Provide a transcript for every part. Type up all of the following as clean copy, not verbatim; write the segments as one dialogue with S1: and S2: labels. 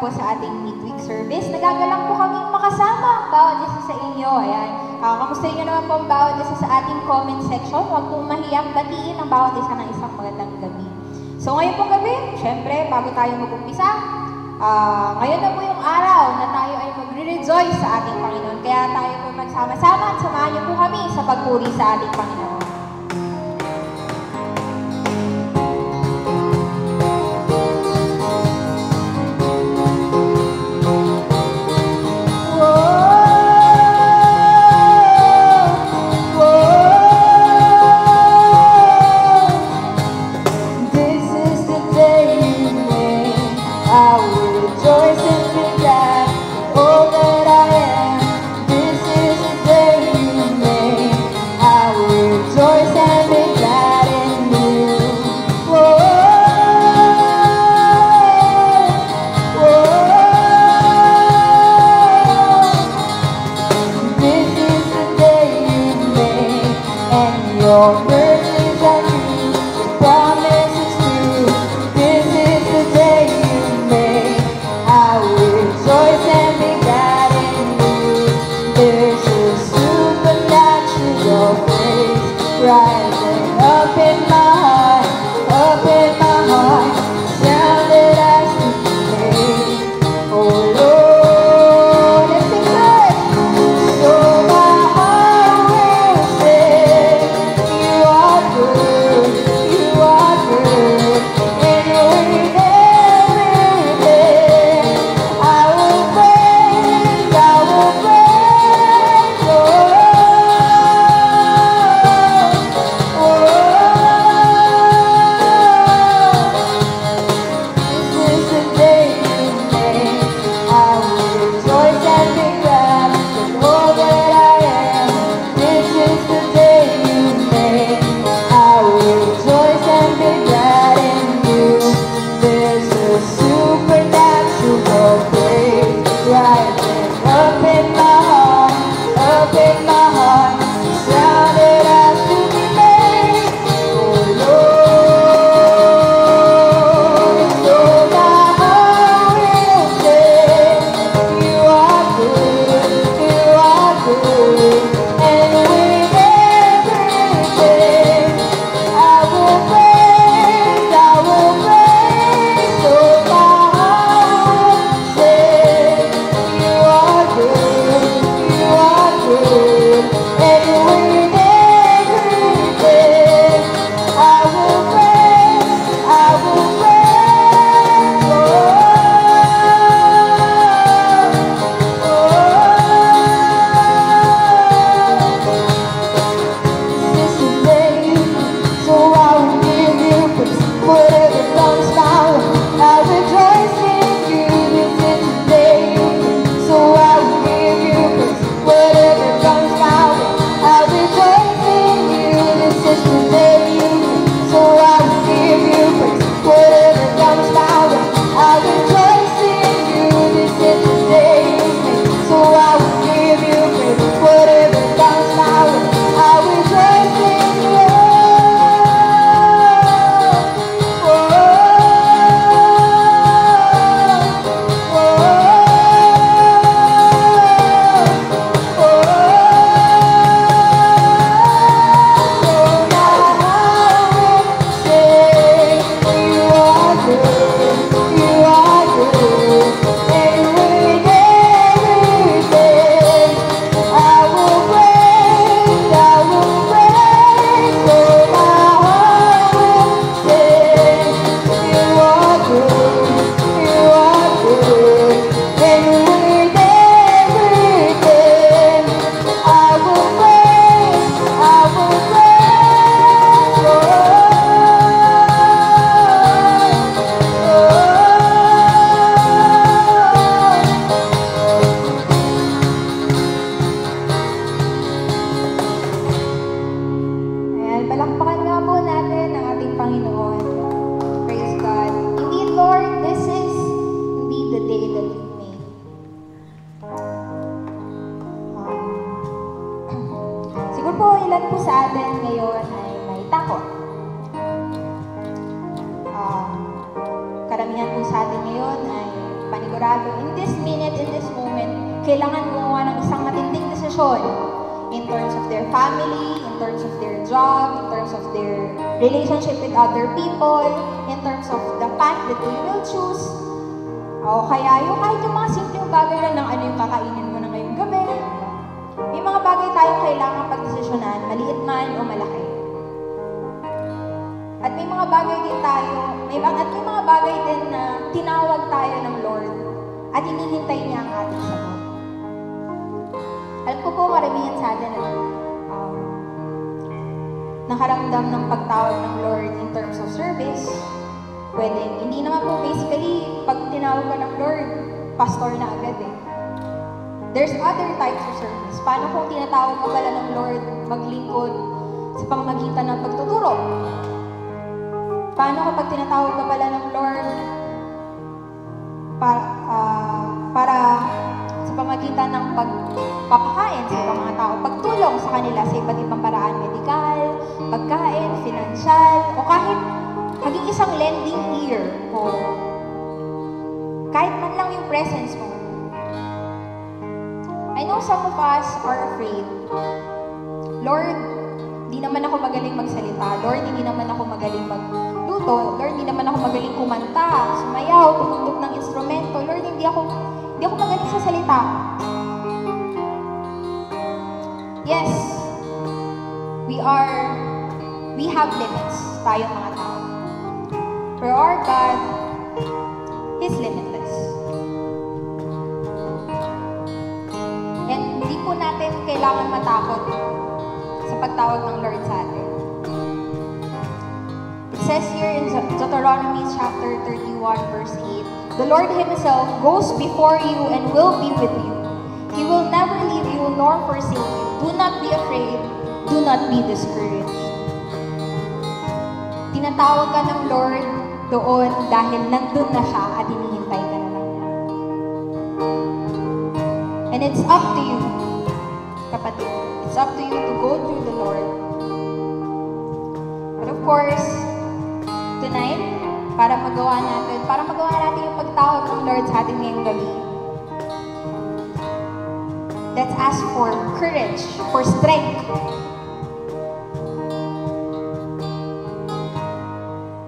S1: po sa ating midweek service. Nagagalak po kaming makasama ang bawat isa sa inyo. Ayan. Kamusta nyo naman po ang bawat isa sa ating comment section. Huwag pong mahiyang batiin ang bawat isa ng isang magandang gabi. So ngayon pong gabi, syempre, bago tayo mag-umpisa, ngayon na po yung araw na tayo ay magre-rejoice sa ating Panginoon. Kaya tayo po magsama-sama at samahan niyo po kami sa pagpuri sa ating Panginoon. Lalo in this minute, in this moment, kailangan gumawa ng isang matinding desisyon in terms of their family, in terms of their job, in terms of their relationship with other people, in terms of the path that they will choose. O kaya kahit yung mga simpleng bagay lang ng ano yung kakainin mo na ngayong gabi. May mga bagay tayong kailangan pagdesisyonan, maliit man o malaki. At may mga bagay din tayo, may mga bagay din na tinawag tayo ng Lord at hinihintay niya ang ating sagot. Alam ko po karamihan sa atin na nakaramdam ng pagtawag ng Lord in terms of service. Pwede, hindi naman po basically, pag tinawag ka ng Lord, pastor na agad eh. There's other types of service. Paano kung tinatawag ka pala ng Lord maglingkod sa pamamagitan ng pagtuturo? Paano kapag tinatawag ka pala ng Lord para sa pamamagitan ng pagpapakain sa ibang mga tao, pagtulong sa kanila sa iba't ibang paraan, medikal, pagkain, financial, o kahit maging isang lending ear o kahit man lang yung presence mo. I know some of us are afraid. Lord, hindi naman ako magaling magsalita. Lord, hindi naman ako magaling magluto. Lord, hindi naman ako magaling kumanta, sumayaw, tumugtog ng instrumento. Lord, hindi ako magaling sa salita. Yes, we have limits, tayong mga tao. For our God, He's limitless. And hindi po natin kailangan matakot sa pagtawag ng Lord sa atin. It says here in Deuteronomy chapter 31 verse 8, the Lord Himself goes before you and will be with you. He will never leave you nor forsake you. Do not be afraid. Do not be discouraged. Tinatawag ka ng Lord doon dahil nandun na siya at hinihintay ka na lang niya. And it's up to you, kapatid. It's up to you to go through the Lord. But of course, tonight, para magawa natin yung pagtawag ng Lord sa ating ngayong gabi, let's ask for courage, for strength.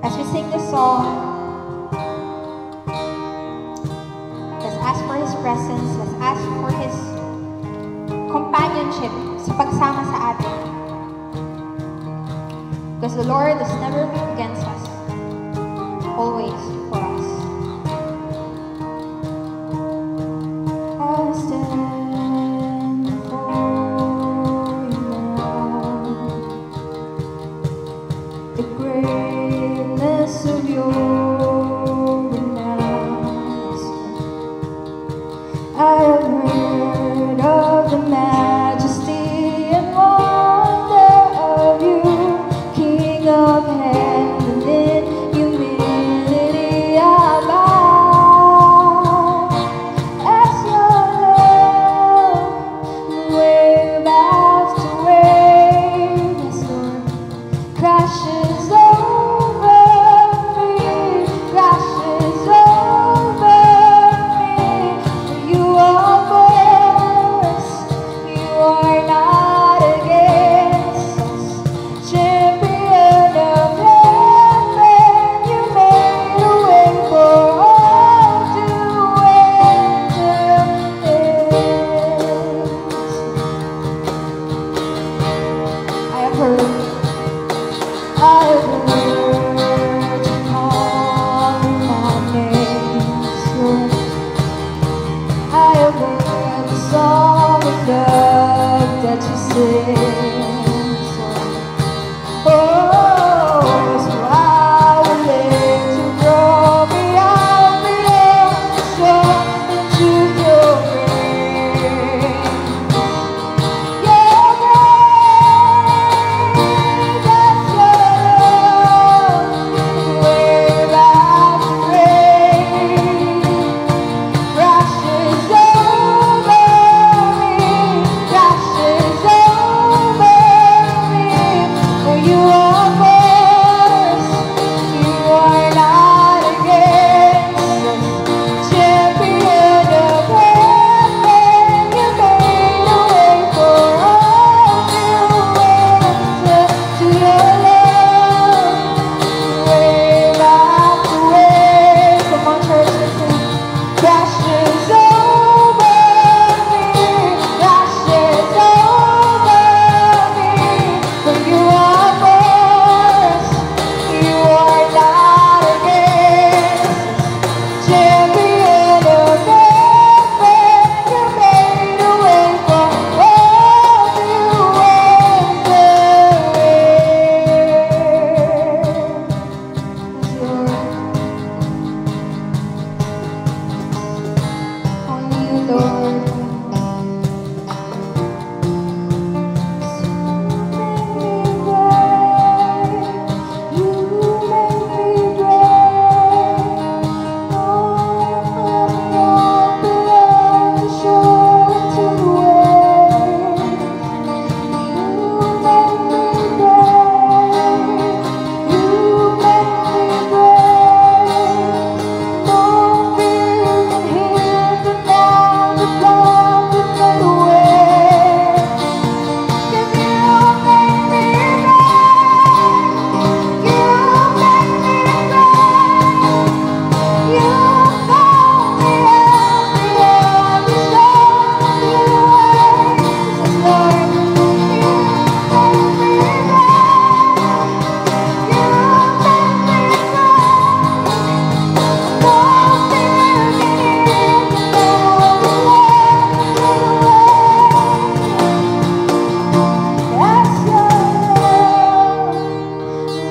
S1: As we sing this song, let's ask for His presence, let's ask for His companionship sa pagsama sa atin. Because the Lord is never against us, always for us. I'll stand before you now. The greatness of your announcement. I have heard of the majesty and wonder of you, King of heaven. In humility I bow as your love, the wave after wave, yes Lord, crashes over me, crashes over me. You are for us, you are not against us. Champion of heaven, you made a way for all to enter in. I have heard you call my name, Lord. I have heard the song of love that you sing, oh, so I will live to grow beyond the ocean into your grace. Your grace, that's your love, wave after wave, crashes over me, crashes over Crashes over me, crashes over me. For you are force, you are not against. Champion of heaven, you made a way for all you only you, Lord. You make me brave. Beyond the shore to wait. You make me brave. You make me brave. No fear can hinder now the blood that fled away. 'Cause you make me brave. You make me brave. You call me out beyond the stormy waves, Lord. You make me brave. You make me brave. No fear can hinder now the blood that fled away. That's your love,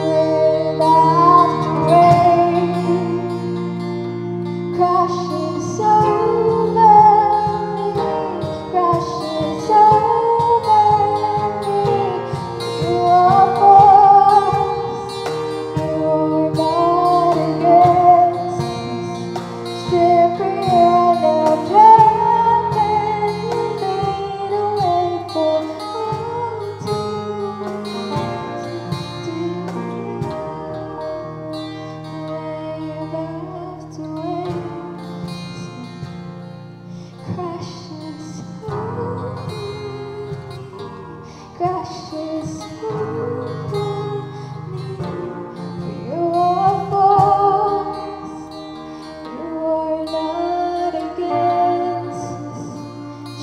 S1: wave after wave, crashes over me, crashes over me. You are force, you are not against. Champion of heaven, you made a way for all to wave after wave, crashes over me, crashes over me. You are force, you are not against.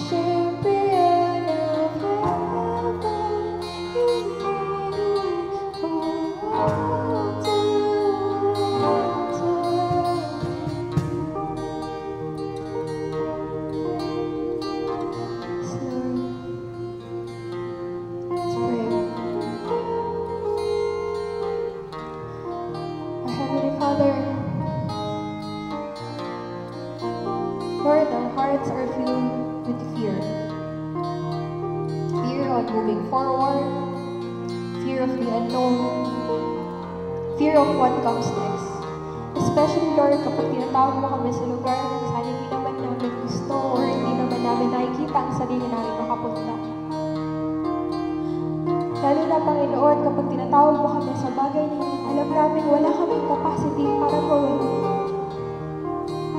S1: Champion of heaven, you made a way for all to Let's pray. Our Heavenly Father, Lord, our hearts are filled with fear. Fear of moving forward, fear of the unknown, fear of what comes next. Especially, Lord, kapag tinatawag mo kami sa lugar kung saan hindi naman namin gusto or hindi naman namin nakikita ang sarili namin makapunta. Lalo na, Panginoon, kapag tinatawag mo kami sa bagay na alam namin wala kaming capacity para gawin.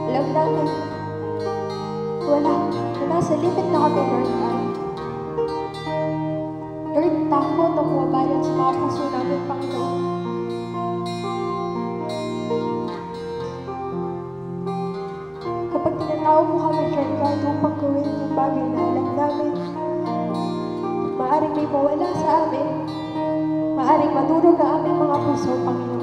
S1: Alam namin, wala. Nasa limit na kami, Lord God. Lord, takot na bumabalot sa mga puso namin, Panginoon. Kapag tinatawag mo kami, Lord God, upang gawin yung bagay na alam namin, maaring may mawala sa amin, maaring madurog ang aming mga puso, Panginoon.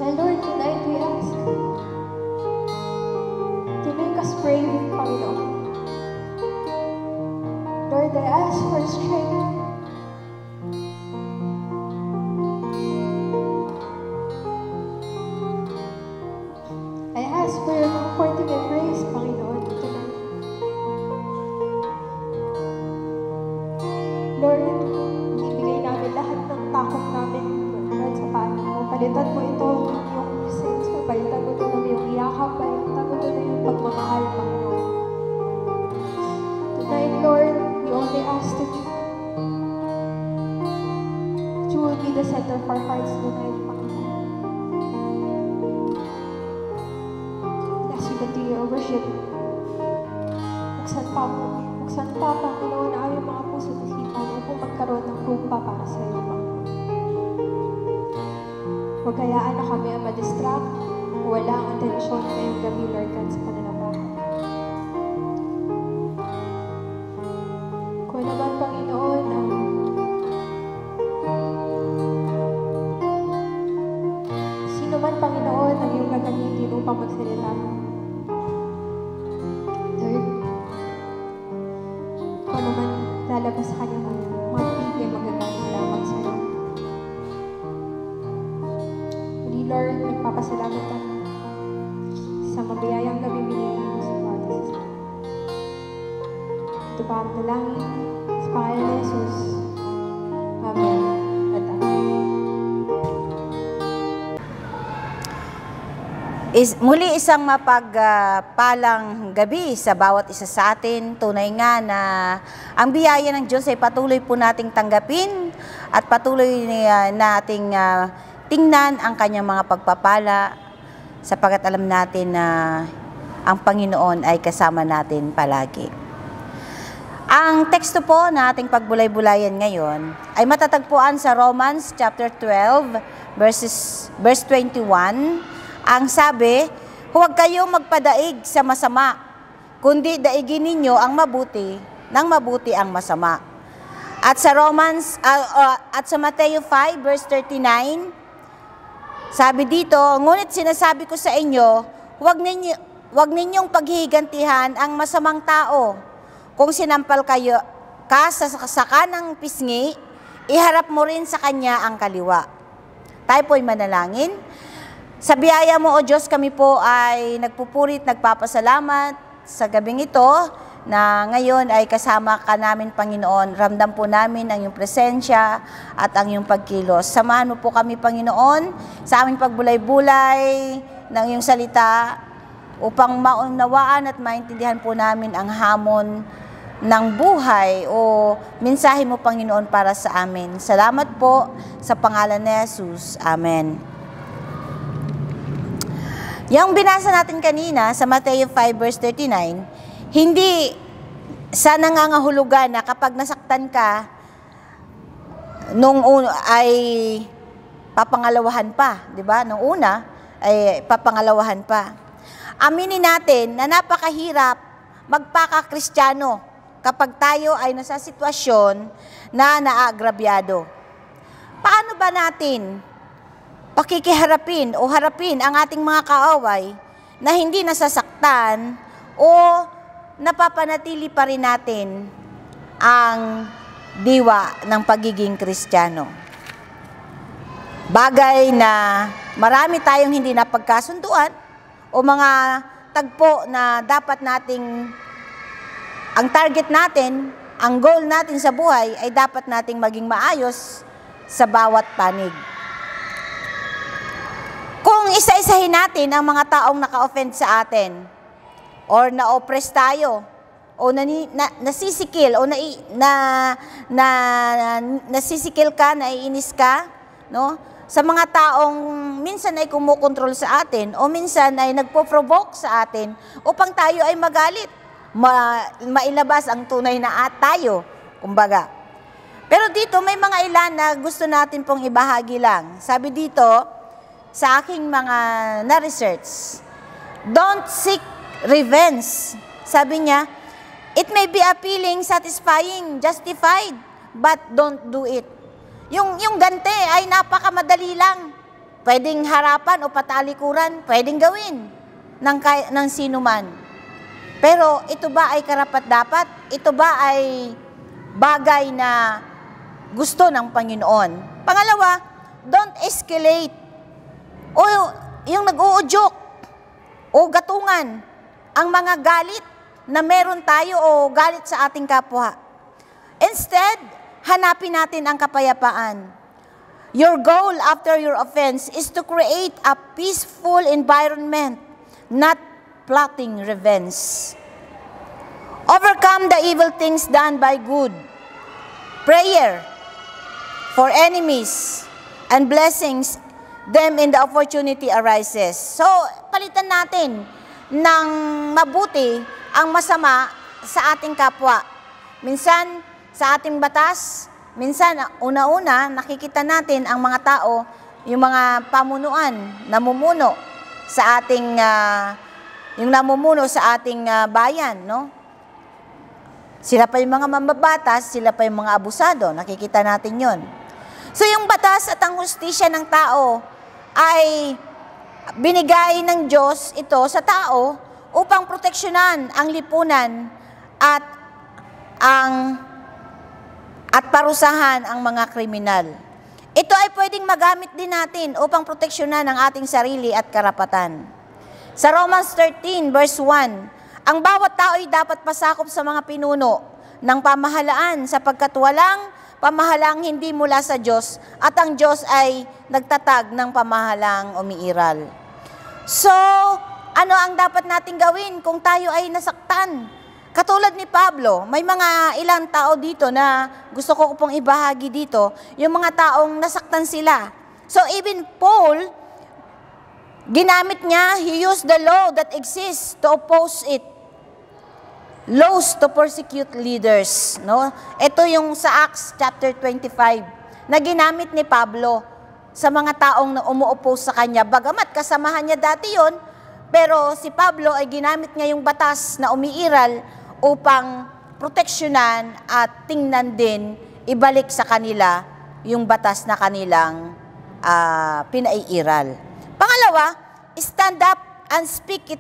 S1: And Lord, tonight we ask to make us brave, Panginoon. Lord, I ask for strength. I ask for your comforting embrace, Panginoon, tonight. Lord, ibigay namin lahat ng takot namin, Lord, sa paanan mo. Palitan mo ito ng iyong presence. Palitan mo ito ng iyong iyakap. Palitan mo ito ng iyong pagmamahal, Panginoon. Tonight, Lord, we only ask that you will be the center of our hearts tonight, Panginoon. As we continue our worship, magsanpa mo. Magsanpa, Panginoon, ang aming mga puso at isipan upang magkaroon ng rupa para sa iyo, Panginoon. Huwag hayaan na kami ang madistract o wala ang atensyon ngayong gabi, Lord God, sa pananampahan. Kung naman, Panginoon, ang sino man, Panginoon, ang iyong gagamitin upang magsalita. Lord, kung naman lalabas sa kanyang mga bibig, magagaling lamang sa iyo. Lord, nagpapasalamat kami sa mabiyayang gabi binigay mo sa bawat isa. Ito pa ang dalangin sa pangalan ni Jesus. Amen at amen.
S2: Muli isang mapagpalang gabi sa bawat isa sa atin. Tunay nga na ang biyaya ng Diyos ay patuloy po nating tanggapin at patuloy nating tingnan ang kanyang mga pagpapala sapagkat alam natin na ang Panginoon ay kasama natin palagi. Ang teksto po na ating pagbulay-bulayan ngayon ay matatagpuan sa Romans chapter 12 verse 21. Ang sabi, huwag kayong magpadaig sa masama, kundi daigin ninyo ang mabuti, nang mabuti ang masama. At sa at sa Mateo 5 verse 39, sabi dito, ngunit sinasabi ko sa inyo, huwag ninyong paghihigantihan ang masamang tao. Kung sinampal ka sa kanang pisngi, iharap mo rin sa kanya ang kaliwa. Tayo po'y manalangin. Sa biyaya mo, O Diyos, kami po ay nagpupurit, nagpapasalamat sa gabing ito, na ngayon ay kasama ka namin, Panginoon. Ramdam po namin ang iyong presensya at ang iyong pagkilos. Samahan mo po kami, Panginoon, sa aming pagbulay-bulay ng iyong salita upang maunawaan at maintindihan po namin ang hamon ng buhay o mensahe mo, Panginoon, para sa amin. Salamat po sa pangalan ni Jesus. Amen. Yung binasa natin kanina sa Mateo 5 verse 39, hindi sa nangangahulugan na kapag nasaktan ka, nung ay papangalawahan pa, di ba? Nung una ay papangalawahan pa. Aminin natin na napakahirap magpaka-Kristiyano kapag tayo ay nasa sitwasyon na naagrabyado. Paano ba natin pakikiharapin o harapin ang ating mga kaaway na hindi nasasaktan o napapanatili pa rin natin ang diwa ng pagiging Kristiyano? Bagay na marami tayong hindi napagkasunduan o mga tagpo na dapat nating, ang target natin, ang goal natin sa buhay ay dapat nating maging maayos sa bawat panig. Kung isa-isahin natin ang mga taong naka-offend sa atin, or na-oppress tayo, o nasisikil, o nasisikil ka, naiinis ka, no? Sa mga taong minsan ay kumukontrol sa atin, o minsan ay nagpo-provoke sa atin, upang tayo ay magalit, mailabas ang tunay na tayo, kumbaga. Pero dito, may mga ilan na gusto natin pong ibahagi lang. Sabi dito, sa aking mga na-research, don't seek revenge. Sabi niya, it may be appealing, satisfying, justified, but don't do it. Yung gante ay napakamadali lang. Pwedeng harapan o patalikuran, pwedeng gawin ng sino man. Pero ito ba ay karapat-dapat? Ito ba ay bagay na gusto ng Panginoon? Pangalawa, don't escalate. O yung nag-uudyok o gatungan ang mga galit na meron tayo o galit sa ating kapwa. Instead, hanapin natin ang kapayapaan. Your goal after your offense is to create a peaceful environment, not plotting revenge. Overcome the evil things done by good. Prayer for enemies and blessings them in the opportunity arises. So, palitan natin ng mabuti ang masama sa ating kapwa. Minsan, sa ating batas, minsan, una-una, nakikita natin ang mga tao yung mga pamunuan, namumuno sa ating yung namumuno sa ating bayan, no? Sila pa yung mga mambabatas, sila pa yung mga abusado. Nakikita natin yon. So yung batas at ang hustisya ng tao ay binigay ng Diyos ito sa tao upang proteksyonan ang lipunan at parusahan ang mga kriminal. Ito ay pwedeng magamit din natin upang proteksyonan ang ating sarili at karapatan. Sa Romans 13 verse 1, ang bawat tao ay dapat pasakop sa mga pinuno ng pamahalaan sapagkat walang pamahalang hindi mula sa Diyos at ang Diyos ay nagtatag ng pamahalang umiiral. So, ano ang dapat nating gawin kung tayo ay nasaktan? Katulad ni Pablo, may mga ilang tao dito na gusto ko pong ibahagi dito, yung mga taong nasaktan sila. So, even Paul, ginamit niya, he used the law that exists to oppose it. Laws to persecute leaders, no? Ito yung sa Acts chapter 25 na ginamit ni Pablo sa mga taong na umuoppose sa kanya. Bagamat kasamahan niya dati yon, pero si Pablo ay ginamit niya yung batas na umiiral upang proteksyonan at tingnan din, ibalik sa kanila yung batas na kanilang pinaiiral. Pangalawa, stand up and speak it,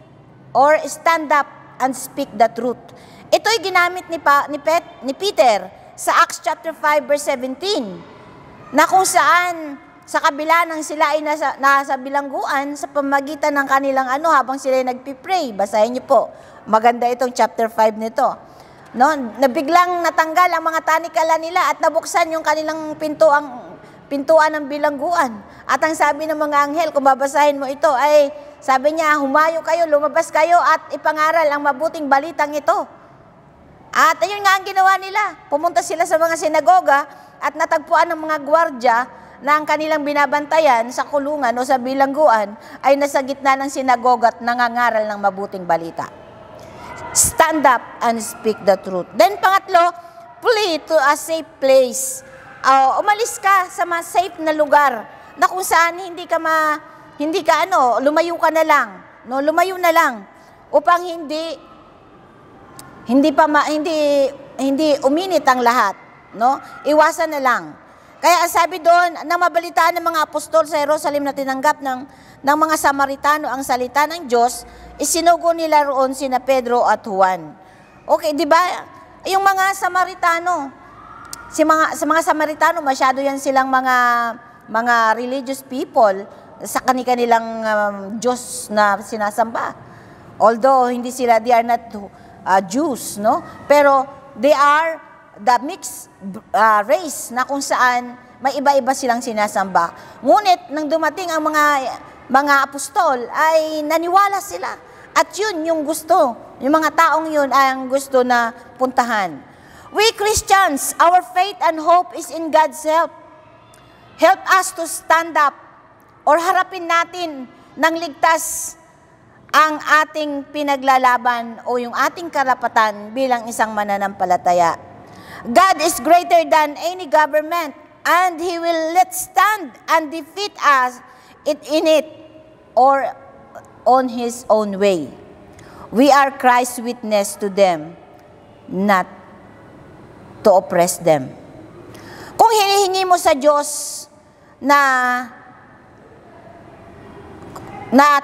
S2: or stand up and speak the truth. Ito'y ginamit ni Peter sa Acts chapter 5 verse 17, na kung saan sa kabila ng sila ay nasa bilangguan sa pamagitan ng kanilang habang sila ay nagpipray. Basahin niyo po. Maganda itong chapter 5 nito. No, nabiglang natanggal ang mga tanikala nila at nabuksan yung kanilang pintuan ng bilangguan. At ang sabi ng mga anghel, kung babasahin mo ito, ay sabi niya, humayo kayo, lumabas kayo at ipangaral ang mabuting balitang ito. At ayun nga ang ginawa nila. Pumunta sila sa mga sinagoga at natagpuan ng mga gwardya na ang kanilang binabantayan sa kulungan o sa bilangguan ay nasa gitna ng sinagoga at nangangaral ng mabuting balita. Stand up and speak the truth. Then pangatlo, flee to a safe place. Umalis ka sa mga safe na lugar na kung saan lumayo ka na lang, no? Lumayo na lang upang hindi uminit ang lahat, no? Iwasan na lang. Kaya sabi doon, na mabalitaan ng mga apostol sa Jerusalem na tinanggap ng mga Samaritano ang salita ng Diyos, isinugo nila roon sina Pedro at Juan. Okay, di ba? Yung mga Samaritano, sa mga Samaritano, masyado yan silang mga religious people sa kanilang Diyos na sinasamba. Although hindi sila, they are not Jews, no? Pero they are the mixed race na kung saan may iba-iba silang sinasamba. Ngunit nang dumating ang mga apostol ay naniwala sila. At yun yung gusto, yung mga taong yun ay ang gusto na puntahan. We Christians, our faith and hope is in God's help. Help us to stand up or harapin natin ng ligtas ang ating pinaglalaban o yung ating karapatan bilang isang mananampalataya. God is greater than any government and He will let stand and defeat us in it or on His own way. We are Christ's witness to them, not to oppress them. Kung hinihingi mo sa Diyos na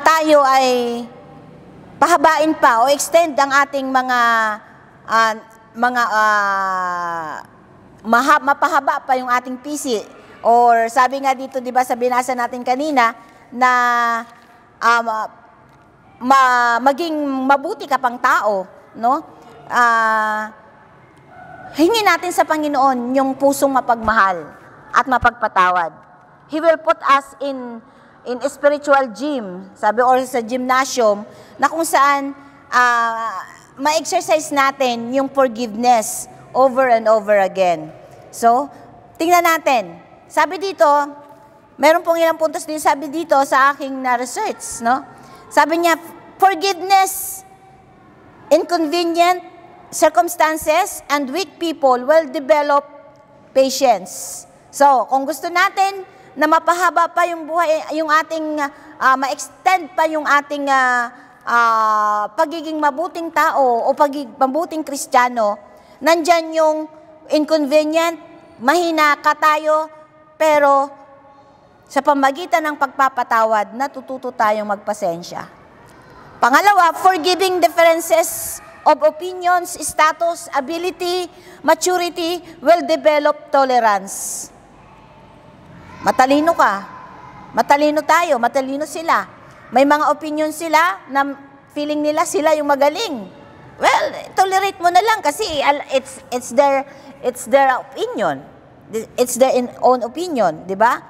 S2: tayo ay pahabain pa o extend ang ating mapahaba pa yung ating PC, or sabi nga dito, di ba, sa binasa natin kanina na maging mabuti ka pang tao, no? Hingi natin sa Panginoon yung pusong mapagmahal at mapagpatawad. He will put us in a spiritual gym, sabi, or sa gymnasium, na kung saan ma-exercise natin yung forgiveness over and over again. So, tingnan natin. Sabi dito, meron pong ilang puntos din sabi dito sa aking na-research, no? Sabi niya, forgiveness, inconvenient circumstances, and weak people will develop patience. So, kung gusto natin na mapahaba pa yung buhay, yung ating, ma-extend pa yung ating pagiging mabuting tao o mabuting Kristiyano, nandyan yung inconvenient, mahina ka tayo, pero sa pamagitan ng pagpapatawad, natututo tayong magpasensya. Pangalawa, forgiving differences of opinions, status, ability, maturity will develop tolerance. Matalino ka, matalino tayo, matalino sila. May mga opinion sila na feeling nila sila yung magaling. Well, tolerate mo na lang kasi it's their opinion. It's their own opinion, di ba?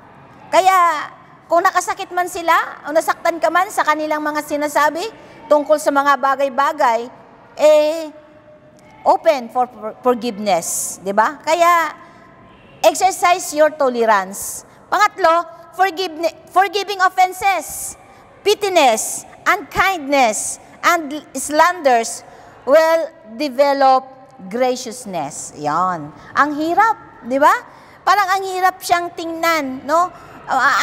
S2: Kaya kung nakasakit man sila o nasaktan ka man sa kanilang mga sinasabi tungkol sa mga bagay-bagay, open for forgiveness, di ba? Kaya exercise your tolerance. Pangatlo, forgiving offenses, pityness, unkindness, and slanders will develop graciousness. Yan. Ang hirap, di ba? Parang ang hirap siyang tingnan, no?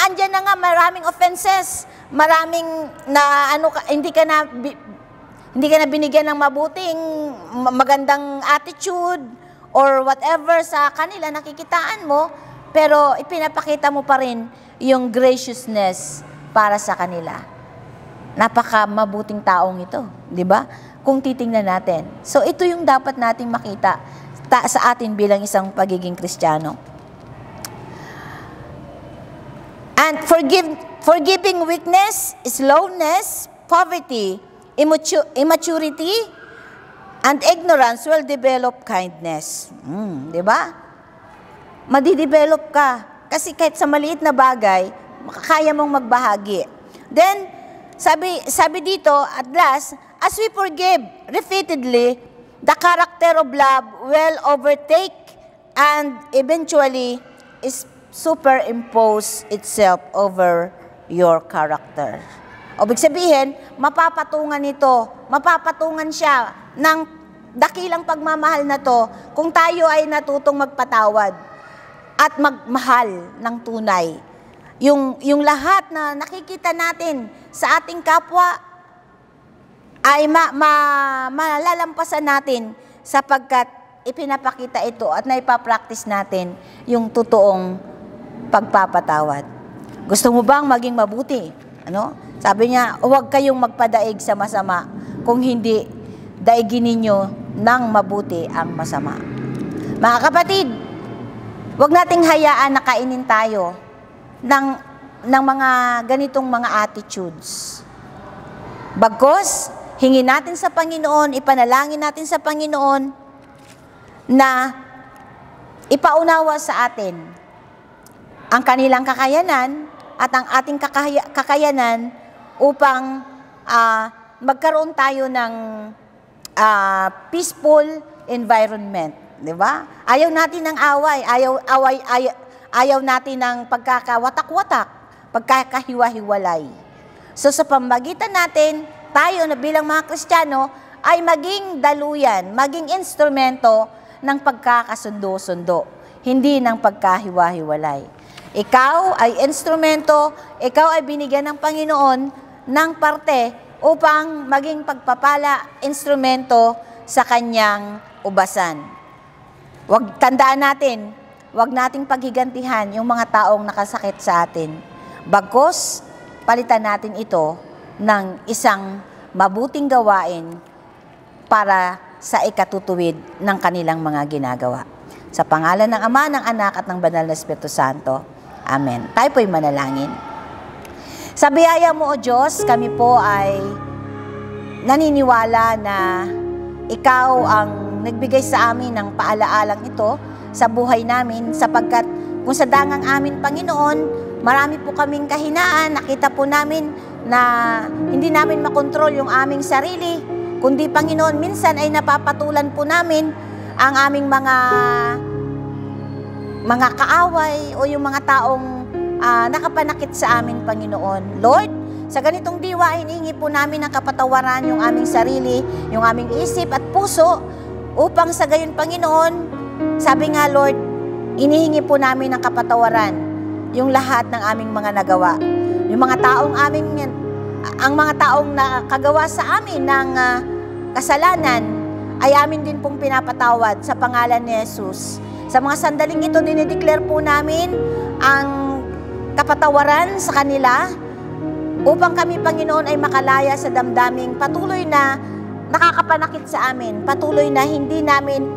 S2: Andyan na nga maraming offenses, maraming na hindi ka na binigyan ng mabuting magandang attitude or whatever sa kanila nakikitaan mo, pero ipinapakita mo pa rin yung graciousness para sa kanila. Napaka mabuting taong ito, di ba? Kung titingnan natin. So ito yung dapat nating makita sa atin bilang isang pagiging Kristiyano. And forgiving weakness, slowness, poverty, immaturity, and ignorance will develop kindness. Di ba? Madidevelop ka. Kasi kahit sa maliit na bagay, kaya mong magbahagi. Then, sabi dito, at last, as we forgive repeatedly, the character of love will overtake and eventually superimpose itself over your character. Ibig sabihin, mapapatungan siya ng dakilang pagmamahal na to kung tayo ay natutong magpatawad at magmahal ng tunay. Yung lahat na nakikita natin sa ating kapwa ay malalampasan natin sapagkat ipinapakita ito at naipapractice natin yung totoong pagpapatawad. Gusto mo bang maging mabuti? Sabi niya, huwag kayong magpadaig sa masama kung hindi daigin ninyo ng mabuti ang masama. Mga kapatid, huwag nating hayaan na kainin tayo ng mga ganitong mga attitudes. Bagkus, hingin natin sa Panginoon, ipanalangin natin sa Panginoon na ipaunawa sa atin ang kanilang kakayanan at ang ating kakayanan upang magkaroon tayo ng peaceful environment, di ba? Ayaw natin ng away, ayaw natin ng pagkakawatak-watak, pagkakahiwa-hiwalay. So sa pamagitan natin, tayo na bilang mga Kristiyano ay maging daluyan, maging instrumento ng pagkakasundo-sundo, hindi ng pagkahiwa-hiwalay. Ikaw ay instrumento, ikaw ay binigyan ng Panginoon ng parte upang maging pagpapala, instrumento sa kanyang ubasan. Tandaan natin, huwag nating paghigantihan yung mga taong nakasakit sa atin. Bagkus, palitan natin ito ng isang mabuting gawain para sa ikatutuwid ng kanilang mga ginagawa. Sa pangalan ng Ama, ng Anak at ng Banal na Espiritu Santo. Amen. Tayo po'y manalangin. Sa biyaya mo, O Diyos, kami po ay naniniwala na Ikaw ang nagbigay sa amin ng paalaalang ito sa buhay namin sapagkat kung sa dangang amin, Panginoon, marami po kaming kahinaan, nakita po namin na hindi namin makontrol yung aming sarili, kundi Panginoon, minsan ay napapatulan po namin ang aming mga kaaway o yung mga taong nakapanakit sa amin, Panginoon. Lord, sa ganitong diwa, hinihingi po namin ang kapatawaran yung aming sarili, yung aming isip at puso, upang sa gayon, Panginoon, sabi nga, Lord, inihingi po namin ang kapatawaran. yung lahat ng aming mga nagawa. Yung mga taong nakagawa sa amin ng kasalanan ay amin din pong pinapatawad sa pangalan ni Jesus. Sa mga sandaling ito, dinideclare po namin ang kapatawaran sa kanila upang kami, Panginoon, ay makalaya sa damdaming patuloy na nakakapanakit sa amin, patuloy na hindi namin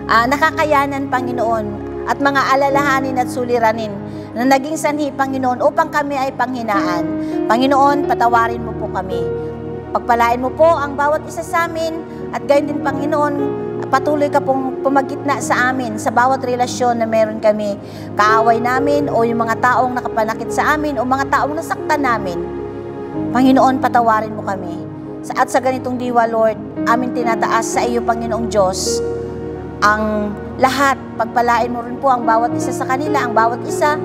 S2: nakakayanan, Panginoon, at mga alalahanin at suliranin na naging sanhi, Panginoon, upang kami ay panghinaan. Panginoon, patawarin mo po kami. Pagpalain mo po ang bawat isa sa amin at gayon din, Panginoon, patuloy ka pong pumagitna sa amin sa bawat relasyon na meron kami. Kaaway namin o yung mga taong nakapanakit sa amin o mga taong nasaktan namin. Panginoon, patawarin mo kami. At sa ganitong diwa, Lord, amin tinataas sa iyo, Panginoong Diyos, ang lahat. Pagpalain mo rin po ang bawat isa sa kanila, ang bawat isa,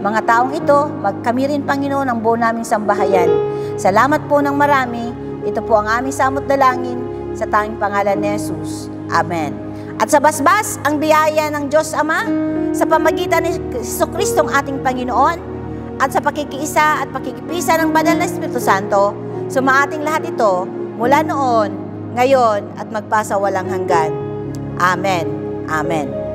S2: mga taong ito, kami rin, Panginoon, ang buo naming sambahayan. Salamat po ng marami. Ito po ang aming samot dalangin sa tanging pangalan ni Jesus. Amen. At sa basbas, ang biyaya ng Diyos Ama sa pamagitan ni Jesucristo ang ating Panginoon at sa pakikiisa at pakikipisa ng Banal na Espiritu Santo, sumaating lahat ito mula noon, ngayon at magpasawalang hanggan. Amen. Amen.